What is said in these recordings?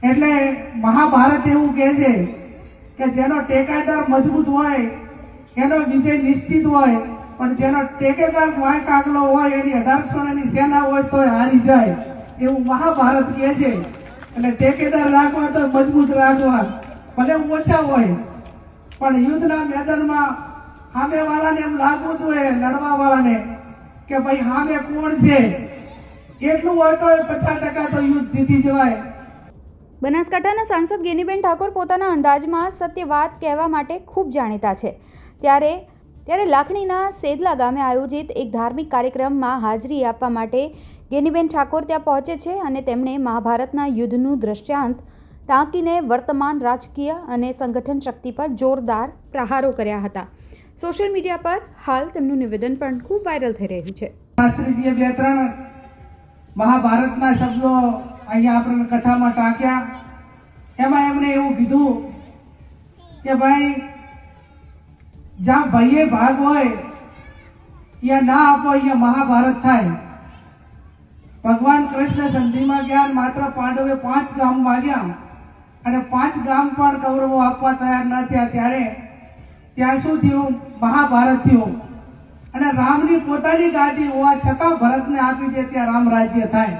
એટલે મહાભારત એવું કહે છે કે જેનો ટેકાદાર મજબૂત હોય એનો વિજય નિશ્ચિત હોય, પણ જેનો ટેકેદાર વાંક આગલો હોય એની 1800ની સેના હોય તો હારી જાય, એવું મહાભારત કહે છે. એટલે ટેકેદાર રાખવા તો મજબૂત રાખવા, ભલે ઓછા હોય પણ યુદ્ધના મેદાનમાં સામેવાળાને એમ લાગવું જોઈએ, લડવા વાળાને કે ભાઈ સામે કોણ છે, એટલું હોય તો 50% તો યુદ્ધ જીતી જવાય. બનાસકાંઠાના સાંસદ ગેનીબેન ઠાકોર પોતાના અંદાજમાં સત્ય વાત કહેવા માટે ખૂબ જાણીતા છે. ત્યારે લાખણીના સેદલા ગામે આયોજિત એક ધાર્મિક કાર્યક્રમમાં હાજરી આપવા માટે ગેનીબેન ઠાકોર ત્યાં પહોંચે છે અને તેમણે મહાભારતના યુદ્ધનું દ્રષ્ટાંત ટાંકીને વર્તમાન રાજકીય અને સંગઠન શક્તિ પર જોરદાર પ્રહારો કર્યા હતા. સોશિયલ મીડિયા પર હાલ તેમનું નિવેદન પણ ખૂબ વાયરલ થઈ રહ્યું છે. શાસ્ત્રીજીએ 2-3 મહાભારતના શબ્દો અહીંયા આપણને કથામાં ટાંક્યા. એમાં એમણે એવું કીધું કે ભાઈ જ્યાં ભાઈએ ભાગ હોય ત્યાં ના આપો, અહીંયા મહાભારત થાય. ભગવાન કૃષ્ણ સંધિમાં ગયા, માત્ર પાંડવે 5 ગામ માગ્યા અને 5 ગામ પણ કૌરવો આપવા તૈયાર ન થયા. ત્યારે ત્યાં શું થયું? મહાભારત થયું. અને રામની પોતાની ગાદી હોવા છતાં ભરતને આપી દે ત્યાં રામ રાજ્ય થાય.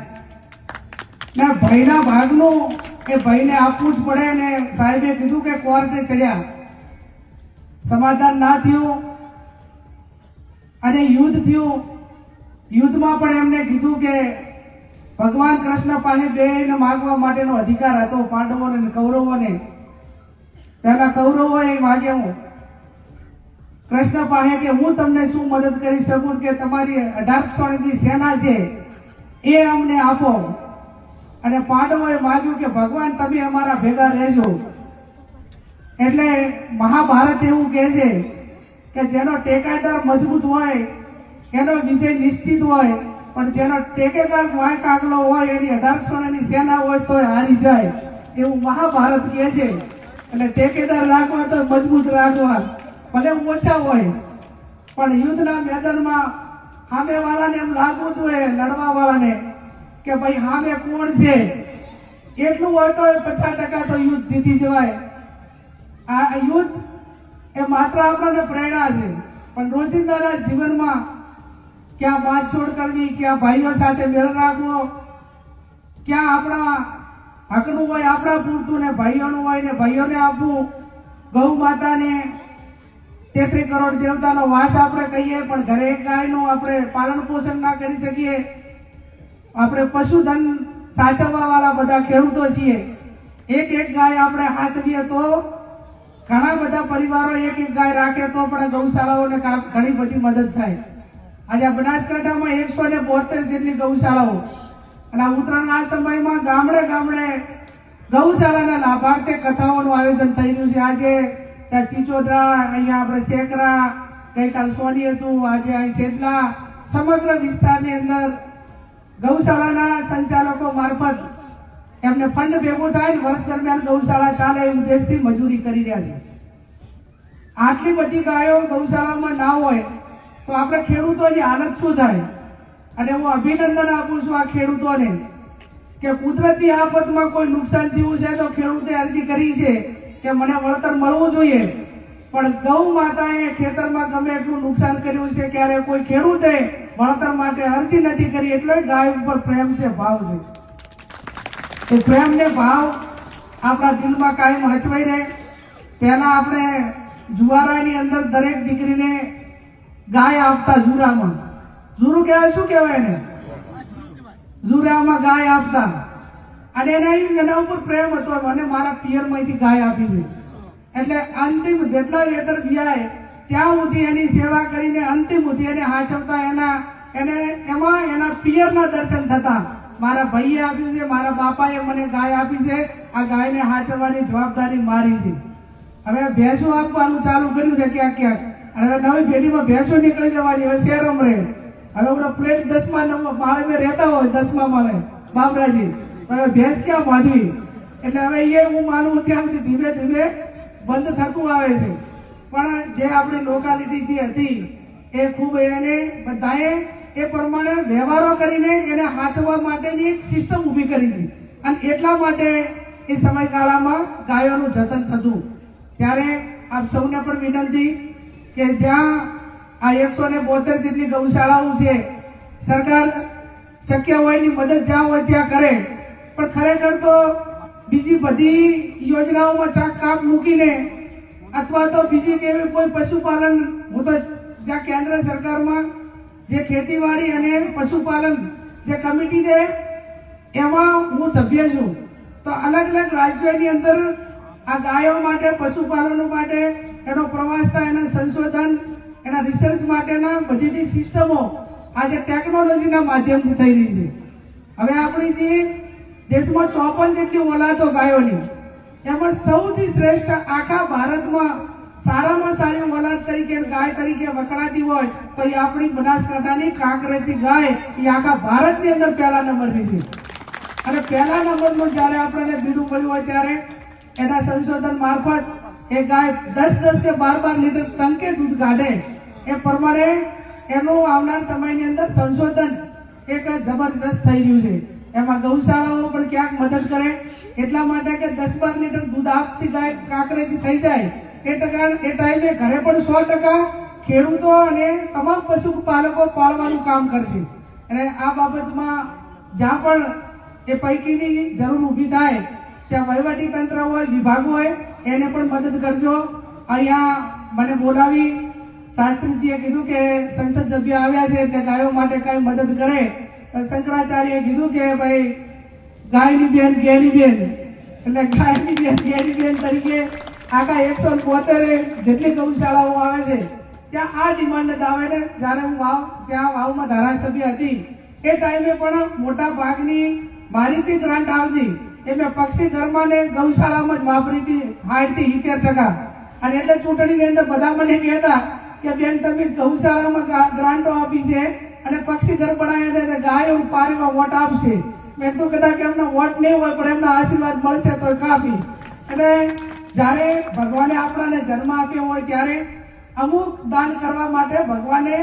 ને ભાઈના ભાગનું એ ભાઈને આપવું જ પડે. ને સાહેબે કીધું કે કોર્ટે ચડ્યા, સમાધાન ના થયું અને યુદ્ધ થયું. યુદ્ધમાં પણ એમને કીધું કે ભગવાન કૃષ્ણ પાસે બેને માગવા માટેનો અધિકાર હતો, પાંડવોને અને કૌરવોને. પહેલા કૌરવોએ માગ્યું કૃષ્ણ પાસે કે હું તમને શું મદદ કરી શકું, કે તમારી 1800ની સેના છે એ અમને આપો. અને પાંડવોએ માગ્યું કે ભગવાન તમે અમારા ભેગા રહેજો. એટલે મહાભારત એવું કહે છે કે જેનો ટેકાદાર મજબૂત હોય એનો વિજય નિશ્ચિત હોય, પણ જેનો ટેકેદાર વાંક આગલો હોય એની 1800ની સેના હોય તો હારી જાય, એવું મહાભારત કહે છે. એટલે ટેકેદાર રાખવા તો મજબૂત રાખવા, ભલે ઓછા હોય પણ યુદ્ધના મેદાનમાં સામેવાળાને એમ લાગવું જોઈએ, લડવા વાળાને કે ભાઈ સામે કોણ છે, એટલું હોય તો 50% તો યુદ્ધ જીતી જવાય. આ યુદ્ધ એ માત્ર આપણને પ્રેરણા છે, પણ રોજિંદાના જીવનમાં ક્યાં બાંધછોડ કરવી, ક્યાં ભાઈઓ સાથે મેળ રાખવો, ક્યાં આપણા હકનું હોય આપણા પૂરતું ને ભાઈઓનું હોય ને ભાઈઓને આપવું. ગૌ માતાને 33 કરોડ દેવતાનો વાસ આપણે કહીએ, પણ ઘરે એક ગાયનું આપણે પાલન પોષણ ના કરી શકીએ. આપણે પશુધન સાચવવા વાળા બધા ખેડૂતો છીએ. એક ગાય આપણે સાચવીએ તો ઘણા બધા પરિવારો એક ગાય રાખે તો પણ ગૌશાળાઓને ઘણી બધી મદદ થાય. આજે બનાસકાંઠામાં 172 જેટલી ગૌશાળાઓ, અને ઉત્તરાયણના સમયમાં ગામડે ગામડે ગૌશાળાના લાભાર્થે કથાઓનું આયોજન થઈ રહ્યું છે. આજે ત્યાં ચીચોદરા, અહીંયા આપણે સેકરા, ગઈકાલ સોની હતું, આજે અહીં સેટલા, સમગ્ર વિસ્તારની અંદર ગૌશાળાના સંચાલકો મારફત એમને ફંડ ભેગું થાય, વર્ષ દરમિયાન ગૌશાળા ચાલે એ ઉદ્દેશથી મજૂરી કરી રહ્યા છે. આટલી બધી ગાયો ગૌશાળામાં ના હોય તો આપણે ખેડૂતોની હાલત શું થાય? અને હું અભિનંદન આપું છું આ ખેડૂતોને કે કુદરતી આફતમાં કોઈ નુકસાન થયું છે તો ખેડૂતે અરજી કરી છે કે મને વળતર મળવું જોઈએ. પણ ગૌ માતાએ ખેતરમાં ગમે એટલું નુકસાન કર્યું છે, ક્યારે કોઈ ખેડૂતે વળતર માટે અરજી નથી કરી. એટલે ગાય ઉપર પ્રેમ છે, ભાવ છે. એ પ્રેમને ભાવ આપણા દિલમાં કાયમ હચવાઈ રહે. પહેલા આપણે જુવારાની અંદર દરેક દીકરીને ગાય આપતા, ઝુરામાં. ઝુરું કહેવાય, શું કહેવાય એને? ઝુરામાં ગાય આપતા. અને એના ઉપર પ્રેમ હતો, મને મારા પિયરમાંથી ગાય આપી છે. એટલે અંતિમ જેટલા વેતર વ્યાય ત્યાં સુધી એની સેવા કરીને અંતિમ સુધી એને હાચવતા. એમાં એના પિયરના દર્શન થતા. મારા ભાઈએ આપ્યું છે, મારા બાપાએ મને ગાય આપી છે, આ ગાયને હાચવવાની જવાબદારી મારી છે. હવે ભેંસો આપવાનું ચાલુ કર્યું છે ક્યાંક ક્યાંક, અને હવે નવી પેઢીમાં ભેંસો નીકળી જવાની. હવે શહેરમાં રહે, હવે આપણે પ્લેટ 10મા માળે રહેતા હોય, 10મા માળે બાબરાજી, હવે ભેંસ ક્યાં બાંધવી? એટલે હવે એ હું માનું ત્યાં સુધી ધીમે ધીમે બંધ થતું આવે છે. પણ જે આપણી લોકાલિટી જે હતી એ ખૂબ એને બધાએ એ પ્રમાણે વ્યવહારો કરીને એને હાચવા માટેની એક સિસ્ટમ ઊભી કરી હતી. અને એટલા માટે એ સમયગાળામાં ગાયોનું જતન થતું. ત્યારે આપ સૌને પણ વિનંતી કે જ્યાં આ 172 જેટલી ગૌશાળાઓ છે, સરકાર શક્ય હોય એની મદદ જ્યાં હોય ત્યાં કરે, પણ ખરેખર તો બીજી બધી યોજનાઓમાં ચાક કાપ મૂકીને અથવા તો બીજી કેવી કોઈ પશુપાલન, હું તો જ્યાં કેન્દ્ર સરકારમાં જે ખેતીવાડી અને પશુપાલન જે કમિટી દે એમાં હું સભ્ય છું. તો અલગ અલગ રાજ્યોની અંદર આ ગાયો માટે, પશુપાલનો માટે એનો પ્રવાસ થાય, એના સંશોધન, એના રિસર્ચ માટેના બધી સિસ્ટમો આજે ટેકનોલોજીના માધ્યમથી થઈ રહી છે. હવે આપણી જે દેશમાં 54 જેટલી ઓલાદો ગાયોની, એમાં સૌથી શ્રેષ્ઠ આખા ભારતમાં સારામાં સારી ઓલાદ તરીકે ગાય તરીકે વખણાતી હોય તો એ આપણી બનાસકાંઠાની કાંકરેજી ગાય એ આખા ભારતની અંદર પહેલા નંબરની છે. અને પહેલા નંબરનું જ્યારે આપણને બીડું મળ્યું હોય ત્યારે એના સંશોધન મારફત એ ગાય 10 કે 12 લીટર ટંકે દૂધ કાઢે. એ પ્રમાણે એનું આવનાર સમયની અંદર સંશોધન એક જબરજસ્ત થઈ રહ્યું છે. એમાં ગૌશાળાઓ પણ ક્યાંક મદદ કરે, એટલા માટે કે 10-12 લીટર દૂધ આપતી ગાય કાંકરેજી થઈ જાય એ ટાઈમે ઘરે પણ 100% ખેડૂતો અને તમામ પશુપાલકો પાળવાનું કામ કરશે. અને આ બાબતમાં જ્યાં પણ એ પૈકીની જરૂર ઊભી થાય ત્યાં વહીવટી તંત્ર હોય, વિભાગ હોય, એને પણ મદદ કરજો. અહીંયા મને બોલાવી શાસ્ત્રીજીએ કીધું કે સંસદ સભ્ય આવ્યા છે એટલે ગાયો માટે કઈ મદદ કરે. શંકરાચાર્યએ કીધું કે ભાઈ ગાયની બેન ઘેની બેન, એટલે ગાયની બેન ઘેની બેન તરીકે આખા 172 જેટલી ગૌશાળાઓ આવે છે ત્યાં આ ડિમાન્ડ આવે ને. જ્યારે હું ત્યાં વાવમાં ધારાસભ્ય હતી એ ટાઈમે પણ મોટા ભાગની મારી જે ગ્રાન્ટ આવતી એ મેં પક્ષી ઘરમાં ને ગૌશાળામાં જ વાપરી હતી 60-70%. અને એટલે ચૂંટણીની અંદર બધા મને કહેતા કે બેન તમે ગૌશાળામાં ગ્રાન્ટો આપી છે અને પક્ષી ઘર બનાવ્યા છે, ગાયો પારીમાં વોટ આપશે. મેં તો કદાચ એમનો વોટ નહીં હોય પણ એમના આશીર્વાદ મળશે તો કાપી. એટલે જ્યારે ભગવાને આપણને જન્મ આપ્યો હોય ત્યારે અમુક દાન કરવા માટે ભગવાને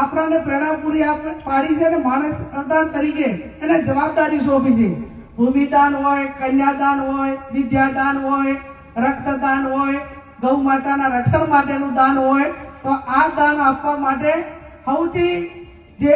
આપણને પ્રેરણા પૂરી પાડી છે અને માણસ અવતાર તરીકે એને જવાબદારી સોંપી છે. ભૂમિદાન હોય, કન્યાદાન હોય, વિદ્યાદાન હોય, રક્તદાન હોય, ગૌ માતાના રક્ષણ માટેનું દાન હોય. તો આ દાન આપવા માટે સૌથી જે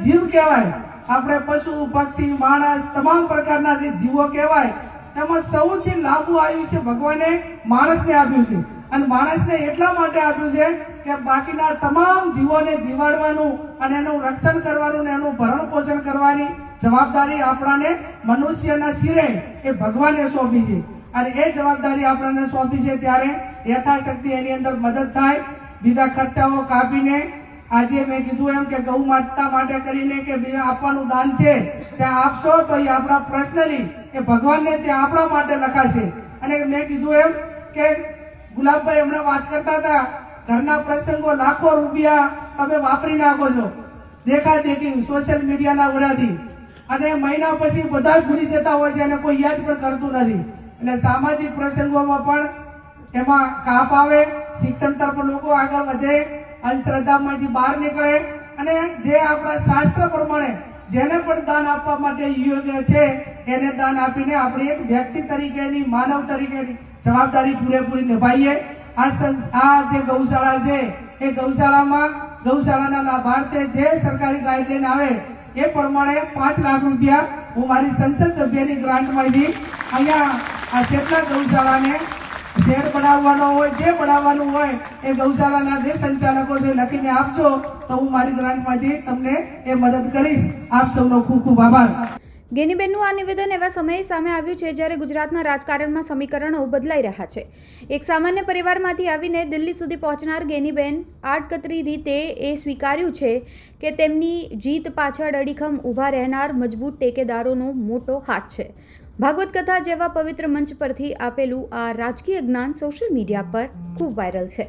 જીવ કહેવાય, આપણે પશુ, પક્ષી, માણસ, તમામ પ્રકારના જે જીવો કહેવાય એમાં સૌથી લાંબુ આયુષ્ય ભગવાને માણસને આપ્યું છે. અને માણસને એટલા માટે આપ્યું છે કે બાકીના તમામ જીવોને જીવાડવાનું અને એનું રક્ષણ કરવાનું ને એનું ભરણ પોષણ કરવાની જવાબદારી આપણાને મનુષ્યના શિરે એ ભગવાને સોંપી છે. અને એ જવાબદારી આપણને સોંપી છે ત્યારે યથાશક્તિ એની અંદર મદદ થાય. બીજા ખર્ચાઓ કાપીને આજે મેં કીધું એમ કે ગૌ માતા માટે કરીને કે આપવાનું દાન છે ત્યાં આપશો તો એ આપણા પર્સનલી એ ભગવાનને ત્યાં આપણા માટે લખાશે. અને મેં કીધું એમ કે ગુલાબભાઈ હમણાં વાત કરતા હતા, ઘરના પ્રસંગો લાખો રૂપિયા તમે વાપરી નાખો છો દેખાદેખી સોશિયલ મીડિયાના વડાથી, અને મહિના પછી બધા ભૂલી જતા હોય છે અને કોઈ યાદ પણ કરતું નથી. એટલે સામાજિક પ્રસંગોમાં પણ એમાં કાપ આવે, શિક્ષણ તરફ લોકો આગળ વધે, અંધશ્રદ્ધામાંથી બહાર નીકળે અને જે આપણા શાસ્ત્ર પ્રમાણે જેને પણ દાન આપવા માટે યોગ્ય છે એને દાન આપીને આપણે એક વ્યક્તિ તરીકેની, માનવ તરીકેની જવાબદારી પૂરેપૂરી નિભાવીએ. આ જે ગૌશાળા છે એ ગૌશાળામાં ગૌશાળાના લાભાર્થે જે સરકારી ગાઈડલાઈન આવે એ પ્રમાણે 5 લાખ રૂપિયા હું મારી સંસદ સભ્યની ગ્રાન્ટમાંથી અહીંયા આ જેટલા ગૌશાળાને શેડ બનાવવાનો હોય, જે બનાવવાનું હોય એ ગૌશાળાના જે સંચાલકો છે લખીને આપજો તો હું મારી ગ્રાન્ટમાંથી તમને એ મદદ કરીશ. આપ સૌનો ખૂબ ખૂબ આભાર. ગેનીબેનનું આ નિવેદન એવા સમયે સામે આવ્યું છે જ્યારે ગુજરાતના રાજકારણમાં સમીકરણો બદલાઈ રહ્યા છે. એક સામાન્ય પરિવારમાંથી આવીને દિલ્હી સુધી પહોંચનાર ગેનીબેન આડકતરી રીતે એ સ્વીકાર્યું છે કે તેમની જીત પાછળ અડીખમ ઊભા રહેનાર મજબૂત ટેકેદારોનો મોટો હાથ છે. ભાગવત કથા જેવા પવિત્ર મંચ પરથી આપેલું આ રાજકીય જ્ઞાન સોશિયલ મીડિયા પર ખૂબ વાયરલ છે.